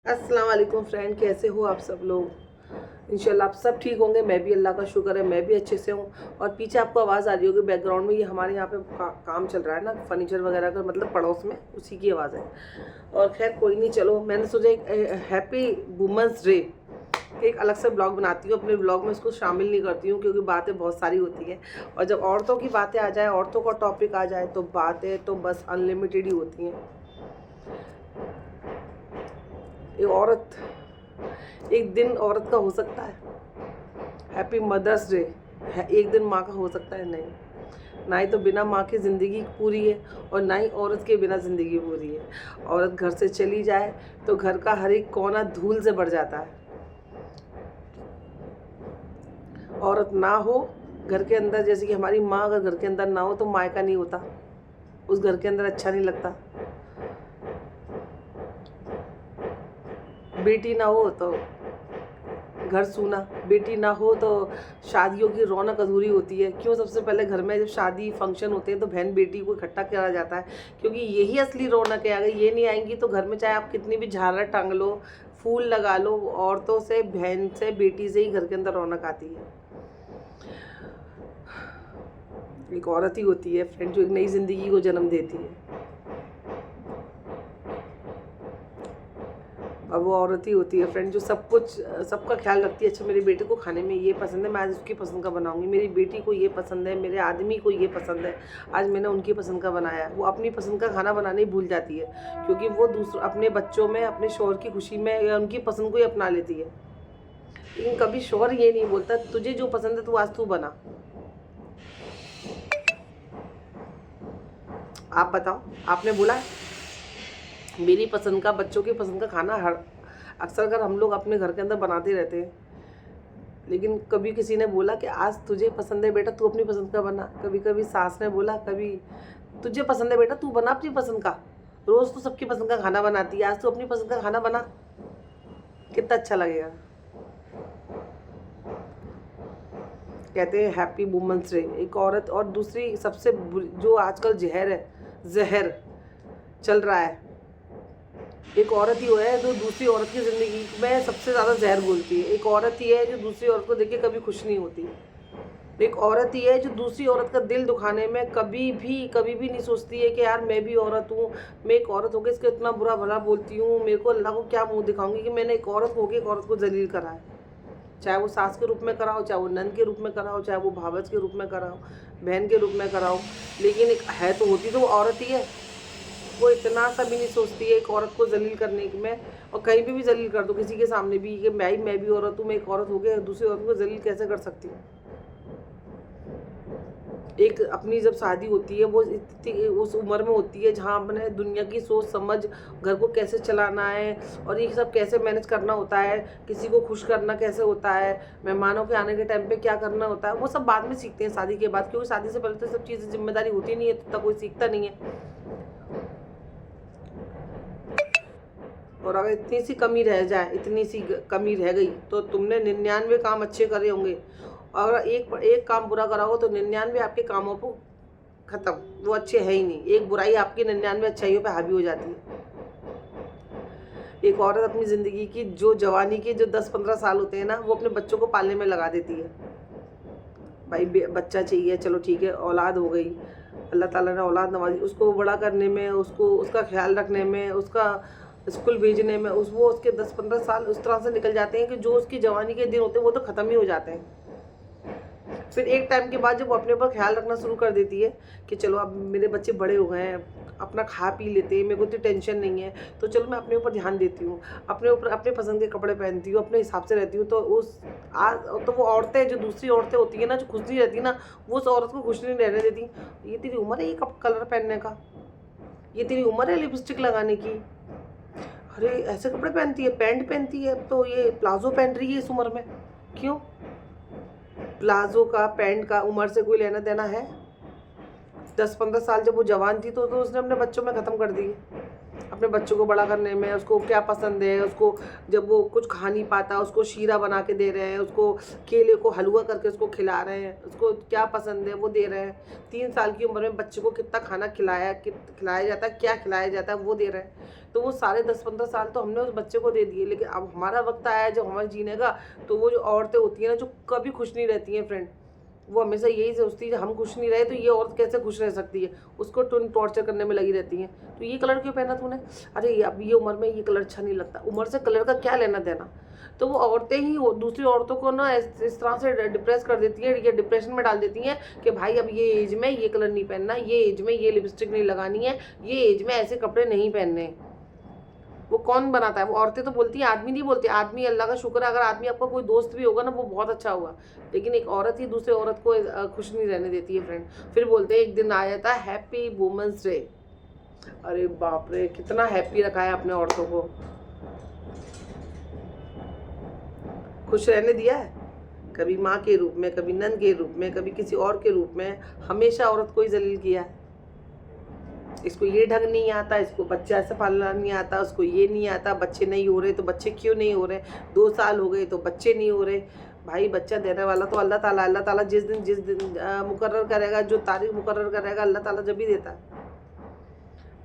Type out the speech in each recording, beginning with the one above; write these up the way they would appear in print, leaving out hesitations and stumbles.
अस्सलाम वालेकुम फ्रेंड, कैसे हो आप सब लोग। इंशाल्लाह आप सब ठीक होंगे। मैं भी अल्लाह का शुक्र है, मैं भी अच्छे से हूँ। और पीछे आपको आवाज़ आ रही होगी बैकग्राउंड में, ये हमारे यहाँ पे काम चल रहा है ना, फर्नीचर वगैरह का, मतलब पड़ोस में, उसी की आवाज़ है। और खैर कोई नहीं, चलो मैंने सोचा एक हैप्पी वुमेंस डे एक अलग से ब्लॉग बनाती हूँ। अपने ब्लॉग में इसको शामिल नहीं करती हूँ क्योंकि बातें बहुत सारी होती हैं, और जब औरतों की बातें आ जाए, औरतों का टॉपिक आ जाए, तो बातें तो बस अनलिमिटेड ही होती हैं। एक औरत, एक दिन औरत का हो सकता है हैप्पी मदर्स डे, एक दिन माँ का हो सकता है? नहीं, ना ही तो बिना माँ की ज़िंदगी पूरी है, और ना ही औरत के बिना ज़िंदगी पूरी है। औरत घर से चली जाए तो घर का हर एक कोना धूल से भर जाता है। औरत ना हो घर के अंदर, जैसे कि हमारी माँ अगर घर के अंदर ना हो तो मायका नहीं होता, उस घर के अंदर अच्छा नहीं लगता। बेटी ना हो तो घर सूना, बेटी ना हो तो शादियों की रौनक अधूरी होती है। क्यों? सबसे पहले घर में जब शादी फंक्शन होते हैं तो बहन बेटी को इकट्ठा करा जाता है, क्योंकि यही असली रौनक है। अगर ये नहीं आएंगी तो घर में चाहे आप कितनी भी झालर टांग लो, फूल लगा लो, औरतों से, बहन से, बेटी से ही घर के अंदर रौनक आती है। एक औरत ही होती है फ्रेंड जो एक नई ज़िंदगी को जन्म देती है, और वो औरत ही होती है फ्रेंड जो सब कुछ, सबका ख्याल रखती है। अच्छा, मेरे बेटे को खाने में ये पसंद है, मैं आज उसकी पसंद का बनाऊंगी। मेरी बेटी को ये पसंद है, मेरे आदमी को ये पसंद है, आज मैंने उनकी पसंद का बनाया। वो अपनी पसंद का खाना बनाने ही भूल जाती है, क्योंकि वो दूसरों, अपने बच्चों में, अपने शौहर की खुशी में या उनकी पसंद को ही अपना लेती है। लेकिन कभी शौहर ये नहीं बोलता तुझे जो पसंद है तू आज तू बना। आप बताओ, आपने बोला मेरी पसंद का, बच्चों की पसंद का खाना हर अक्सर अगर हम लोग अपने घर के अंदर बनाते रहते हैं, लेकिन कभी किसी ने बोला कि आज तुझे पसंद है बेटा तू अपनी पसंद का बना। कभी कभी सास ने बोला, कभी तुझे पसंद है बेटा तू बना अपनी पसंद का, रोज़ तो सबकी पसंद का खाना बनाती है, आज तू अपनी पसंद का खाना बना। कितना अच्छा लगेगा। कहते हैं हैप्पी वुमेंस डे एक औरत। और दूसरी सबसे जो आजकल जहर है, जहर चल रहा है, एक औरत ही वो है जो दूसरी औरत की ज़िंदगी में सबसे ज़्यादा जहर घोलती है। एक औरत ही है जो दूसरी औरत को देख के कभी खुश नहीं होती। एक औरत ही है जो दूसरी औरत का दिल दुखाने में कभी भी नहीं सोचती है कि यार मैं भी औरत हूँ, मैं एक औरत होकर इसका इतना बुरा भला बोलती हूँ, मेरे को अल्लाह को क्या मुंह दिखाऊंगी कि मैंने एक औरत होकर एक औरत को जलील करा है। चाहे वो सास के रूप में कराओ, चाहे वो नंद के रूप में कराओ, चाहे वो भावज के रूप में कराओ, बहन के रूप में कराओ, लेकिन एक है तो होती तो वो औरत ही है। वो इतना सा भी नहीं सोचती है एक औरत को जलील करने की। मैं और कहीं भी जलील कर दो किसी के सामने भी कि मैं भी औरत हूँ, मैं एक औरत हो गई दूसरी औरत को जलील कैसे कर सकती हूँ। एक अपनी जब शादी होती है वो इतनी उस उम्र में होती है जहाँ अपने दुनिया की सोच समझ, घर को कैसे चलाना है और ये सब कैसे मैनेज करना होता है, किसी को खुश करना कैसे होता है, मेहमानों के आने के टाइम पे क्या करना होता है, वो सब बाद में सीखते हैं शादी के बाद, क्योंकि शादी से पहले तो सब चीज़ें जिम्मेदारी होती नहीं है, तब कोई सीखता नहीं है। और अगर इतनी सी कमी रह जाए, इतनी सी कमी रह गई तो तुमने 99 काम अच्छे करे होंगे, और एक एक काम बुरा करा हो तो 99 आपके कामों को खत्म, वो अच्छे है ही नहीं। एक बुराई आपकी 99 अच्छाइयों पे हावी हो जाती है। एक औरत अपनी ज़िंदगी की जो जवानी के जो 10-15 साल होते हैं ना, वो अपने बच्चों को पालने में लगा देती है। भाई बच्चा चाहिए, चलो ठीक है, औलाद हो गई, अल्लाह ताला ने औलाद नवाजी, उसको बड़ा करने में, उसको उसका ख्याल रखने में, उसका स्कूल भेजने में, वो उसके 10-15 साल उस तरह से निकल जाते हैं कि जो उसकी जवानी के दिन होते हैं वो तो ख़त्म ही हो जाते हैं। फिर एक टाइम के बाद जब वो अपने ऊपर ख्याल रखना शुरू कर देती है कि चलो अब मेरे बच्चे बड़े हो गए हैं, अपना खा पी लेते हैं, मेरे को इतनी टेंशन नहीं है, तो चलो मैं अपने ऊपर ध्यान देती हूँ, अपने ऊपर अपने पसंद के कपड़े पहनती हूँ, अपने हिसाब से रहती हूँ, तो उस आज तो वो औरतें जो दूसरी औरतें होती हैं ना, जो खुश नहीं रहती ना, वो उस औरत को खुश नहीं रहने देती। ये तेरी उम्र है ये कलर पहनने का, ये तेरी उम्र है लिपस्टिक लगाने की, अरे ऐसे कपड़े पहनती है, पैंट पहनती है, अब तो ये प्लाजो पहन रही है इस उम्र में। क्यों? प्लाजो का, पैंट का उम्र से कोई लेना देना है? 10-15 साल जब वो जवान थी तो उसने अपने बच्चों में ख़त्म कर दिए। अपने बच्चों को बड़ा करने में, उसको क्या पसंद है, उसको जब वो कुछ खा नहीं पाता उसको शीरा बना के दे रहे हैं, उसको केले को हलवा करके उसको खिला रहे हैं, उसको क्या पसंद है वो दे रहे हैं। 3 साल की उम्र में बच्चे को कितना खाना खिलाया जाता है, क्या खिलाया जाता है वो दे रहे हैं। तो वो सारे 10-15 साल तो हमने उस बच्चे को दे दिए, लेकिन अब हमारा वक्त आया है जब हमारे जीने का। तो वो जो औरतें होती हैं ना, जो कभी खुश नहीं रहती हैं फ्रेंड, वो हमेशा यही सोचती है हम खुश नहीं रहे तो ये औरत कैसे खुश रह सकती है, उसको टॉर्चर करने में लगी रहती हैं। तो ये कलर क्यों पहना तूने, अरे अब ये उम्र में ये कलर अच्छा नहीं लगता। उम्र से कलर का क्या लेना देना। तो वो औरतें ही दूसरी औरतों को ना इस तरह से डिप्रेस कर देती हैं, ये डिप्रेशन में डाल देती हैं कि भाई अब ये एज में ये कलर नहीं पहनना, ये एज में ये लिपस्टिक नहीं लगानी है, ये एज में ऐसे कपड़े नहीं पहनने। वो कौन बनाता है, वो औरतें तो बोलती हैं, आदमी नहीं बोलते। आदमी अल्लाह का शुक्र है, अगर आदमी आपका कोई दोस्त भी होगा ना वो बहुत अच्छा होगा, लेकिन एक औरत ही दूसरे औरत को खुश नहीं रहने देती है फ्रेंड। फिर बोलते हैं एक दिन आया था हैप्पी वुमेंस डे। अरे बाप रे, कितना हैप्पी रखा है अपने औरतों को, खुश रहने दिया है। कभी माँ के रूप में, कभी नंद के रूप में, कभी किसी और के रूप में, हमेशा औरत को ही जलील किया है। इसको ये ढंग नहीं आता, इसको बच्चा ऐसे पालना नहीं आता, उसको ये नहीं आता, बच्चे नहीं हो रहे तो बच्चे क्यों नहीं हो रहे, 2 साल हो गए तो बच्चे नहीं हो रहे। भाई बच्चा देने वाला तो अल्लाह ताला जिस दिन मुकर्रर करेगा, जो तारीख मुकर्रर करेगा अल्लाह ताला जब ही देता है।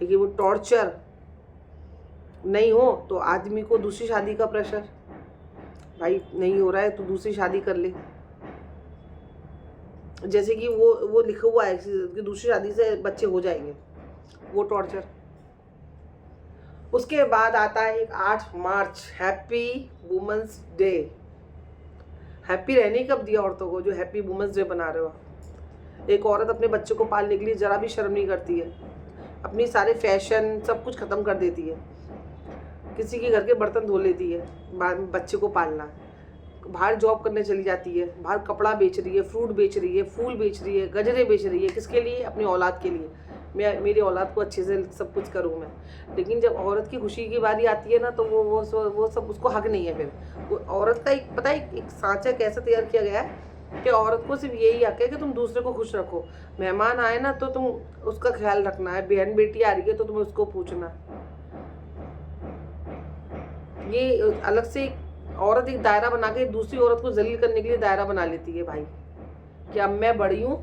लेकिन वो टॉर्चर नहीं हो तो आदमी को दूसरी शादी का प्रेशर, भाई नहीं हो रहा है तो दूसरी शादी कर ले। जैसे कि वो लिखा हुआ है कि दूसरी शादी से बच्चे हो जाएंगे, वो टॉर्चर। उसके बाद आता है एक 8 मार्च, हैप्पी वुमेंस डे। हैप्पी रहने कब दिया औरतों को जो हैप्पी वुमेंस डे बना रहे हो। एक औरत अपने बच्चे को पालने के लिए जरा भी शर्म नहीं करती है, अपनी सारे फैशन सब कुछ ख़त्म कर देती है, किसी के घर के बर्तन धो लेती है, बच्चे को पालना है, बाहर जॉब करने चली जाती है, बाहर कपड़ा बेच रही है, फ्रूट बेच रही है, फूल बेच रही है, गजरे बेच रही है, किसके लिए, अपनी औलाद के लिए। मेरी औलाद को अच्छे से सब कुछ करूँ मैं। लेकिन जब औरत की खुशी की बारी आती है ना तो वो सब उसको हक नहीं है। फिर वो औरत का एक पता है एक सांचा कैसे तैयार किया गया है कि औरत को सिर्फ यही हक है कि तुम दूसरे को खुश रखो। मेहमान आए ना तो तुम उसका ख्याल रखना है, बहन बेटी आ रही है तो तुम्हें उसको पूछना। ये अलग से औरत एक दायरा बना के दूसरी औरत को जलील करने के लिए दायरा बना लेती है भाई, कि अब मैं बड़ी हूँ,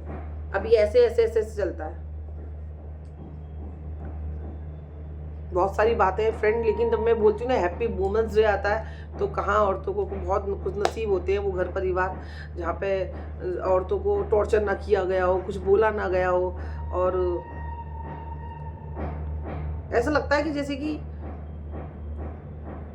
अब ये ऐसे ऐसे ऐसे ऐसे चलता है। बहुत सारी बातें हैं फ्रेंड, लेकिन जब मैं बोलती हूँ ना हैप्पी वुमेंस डे आता है तो कहाँ औरतों को बहुत खुशनसीब होते हैं वो घर परिवार जहाँ पे औरतों को टॉर्चर ना किया गया हो, कुछ बोला ना गया हो। और ऐसा लगता है कि जैसे कि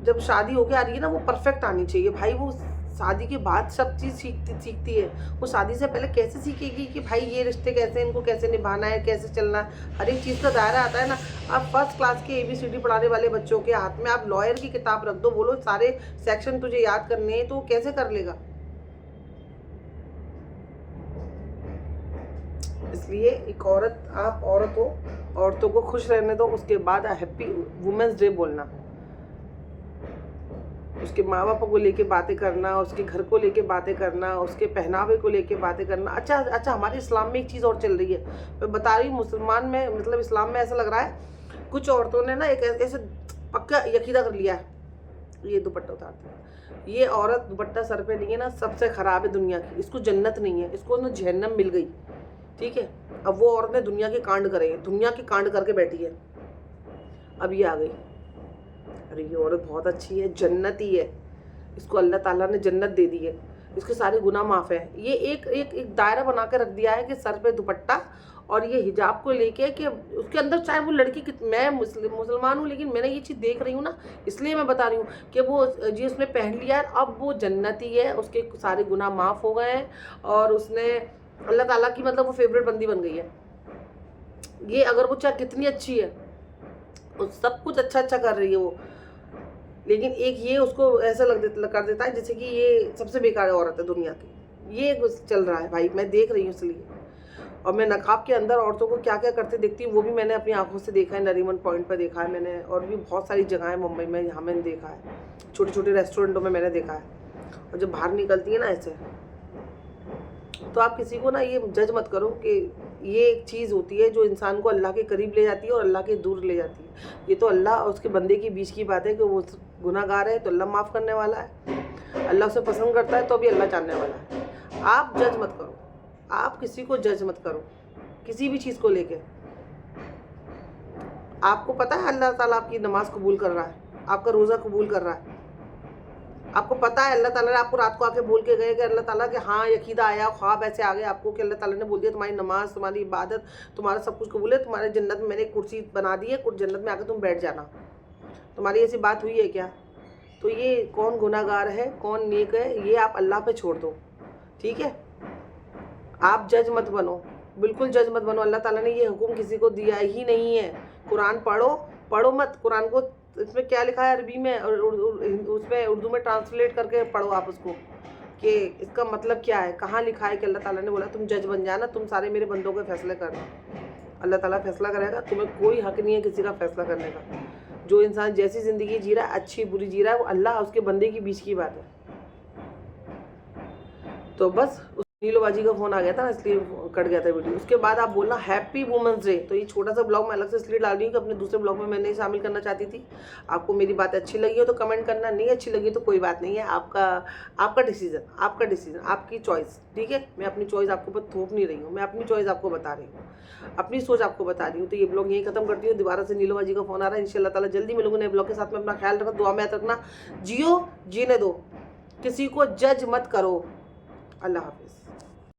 जब शादी होके आ रही है ना वो परफेक्ट आनी चाहिए भाई। वो शादी के बाद सब चीज़ सीखती है, वो शादी से पहले कैसे सीखेगी कि भाई ये रिश्ते कैसे, इनको कैसे निभाना है, कैसे चलना है, हर एक चीज़ का दायरा आता है ना। आप फर्स्ट क्लास के ABCD पढ़ाने वाले बच्चों के हाथ में आप लॉयर की किताब रख दो, बोलो सारे सेक्शन तुझे याद करने हैं, तो वो कैसे कर लेगा। इसलिए एक औरत, आप औरत हो, औरतों को खुश रहने दो, उसके बाद हैप्पी वुमेंस डे बोलना। उसके माँ बाप को लेके बातें करना, उसके घर को लेके बातें करना, उसके पहनावे को लेके बातें करना। अच्छा हमारे इस्लाम में एक चीज़ और चल रही है, मैं बता रही हूँ। मुसलमान में मतलब इस्लाम में ऐसा लग रहा है कुछ औरतों ने ना एक ऐसे पक्का यकीदा कर लिया है, ये दुपट्टा उतार दिया, ये औरत दुपट्टा सर पे नहीं है ना सबसे ख़राब है दुनिया की, इसको जन्नत नहीं है, इसको ना जहन्नम मिल गई। ठीक है, अब वो औरत ने दुनिया के कांड करे, दुनिया के कांड करके बैठी है, अब ये आ गई। अरे ये औरत बहुत अच्छी है, जन्नती है, इसको अल्लाह ताला ने जन्नत दे दी है, इसके सारे गुनाह माफ़ है। ये एक दायरा बना कर रख दिया है कि सर पे दुपट्टा और ये हिजाब को लेके कि उसके अंदर चाहे वो लड़की मैं मुसलमान हूँ, लेकिन मैंने ये चीज़ देख रही हूँ ना, इसलिए मैं बता रही हूँ कि वो जी उसने पहन लिया है, अब वो जन्नती है, उसके सारे गुनाह माफ़ हो गए हैं और उसने अल्लाह ताला की मतलब वो फेवरेट बंदी बन गई है। ये अगर वो चाहे कितनी अच्छी है, सब कुछ अच्छा कर रही है वो, लेकिन एक ये उसको ऐसा कर देता है जैसे कि ये सबसे बेकार औरत है दुनिया की। ये चल रहा है भाई, मैं देख रही हूँ इसलिए। और मैं नकाब के अंदर औरतों को क्या क्या करते देखती हूँ वो भी मैंने अपनी आंखों से देखा है। नरीमन पॉइंट पर देखा है मैंने, और भी बहुत सारी जगह है मुंबई में यहाँ मैंने देखा है, छोटे छोटे रेस्टोरेंटों में मैंने देखा है। और जब बाहर निकलती है ना ऐसे, तो आप किसी को ना ये जज मत करो कि ये एक चीज़ होती है जो इंसान को अल्लाह के करीब ले जाती है और अल्लाह के दूर ले जाती है। ये तो अल्लाह और उसके बंदे के बीच की बात है कि वो गुनाहगार है तो अल्लाह माफ़ करने वाला है, अल्लाह उसे पसंद करता है तो भी अल्लाह जानने वाला है। आप जज मत करो, आप किसी को जज मत करो किसी भी चीज़ को लेके। आपको पता है अल्लाह ताला आपकी नमाज़ कबूल कर रहा है, आपका रोज़ा कबूल कर रहा है। आपको पता है अल्लाह ताला ने आपको रात को आके बोल के गए कि अल्लाह ताला के हाँ यकीदा आया, ख्वाब ऐसे आ गए आपको कि अल्लाह ताला ने बोल दिया तुम्हारी नमाज, तुम्हारी इबादत, तुम्हारा सब कुछ कबूल है, तुम्हारे जन्नत में मैंने एक कुर्सी बना दी है, जन्नत में आकर तुम बैठ जाना। तुम्हारी ऐसी बात हुई है क्या? तो ये कौन गुनाहगार है कौन नेक है ये आप अल्लाह पे छोड़ दो, ठीक है। आप जज मत बनो, बिल्कुल जज मत बनो। अल्लाह ताला ने ये हुक्म किसी को दिया ही नहीं है। कुरान पढ़ो मत, कुरान को इसमें क्या लिखा है अरबी में और उसमें उर्दू में ट्रांसलेट करके पढ़ो आप उसको कि इसका मतलब क्या है, कहाँ लिखा है कि अल्लाह ताला ने बोला तुम जज बन जाना, तुम सारे मेरे बंदों के फैसले करना। अल्लाह ताला फैसला करेगा, तुम्हें कोई हक नहीं है किसी का फैसला करने का। जो इंसान जैसी ज़िंदगी जी रहा है, अच्छी बुरी जी रहा है, वो अल्लाह उसके बंदे के बीच की बात है। तो बस नीलोबाजी का फ़ोन आ गया था ना इसलिए कट गया था वीडियो। उसके बाद आप बोलना हैप्पी वुमेंस डे। तो ये छोटा सा ब्लॉग मैं अलग से इसलिए डाल रही हूँ कि अपने दूसरे ब्लॉग में मैं नहीं शामिल करना चाहती थी। आपको मेरी बात अच्छी लगी हो तो कमेंट करना, नहीं अच्छी लगी तो कोई बात नहीं है, आपका डिसीजन, आपकी चॉइस, ठीक है। मैं अपनी चॉइस आपको ऊपर थोप नहीं रही हूँ, मैं अपनी चॉइस आपको बता रही हूँ, अपनी सोच आपको बता रही हूँ। तो ये ब्लॉग यहीं खत्म करती हूँ। दोबारा से नीलोबाजी का फ़ोन आ रहा है, इंशाल्लाह ताला जल्दी मिलूंगा नए ब्लॉग के साथ में। अपना ख्याल रखो, दुआ में याद रखना, जियो जीने दो, किसी को जज मत करो। अल्लाह हाफिज़।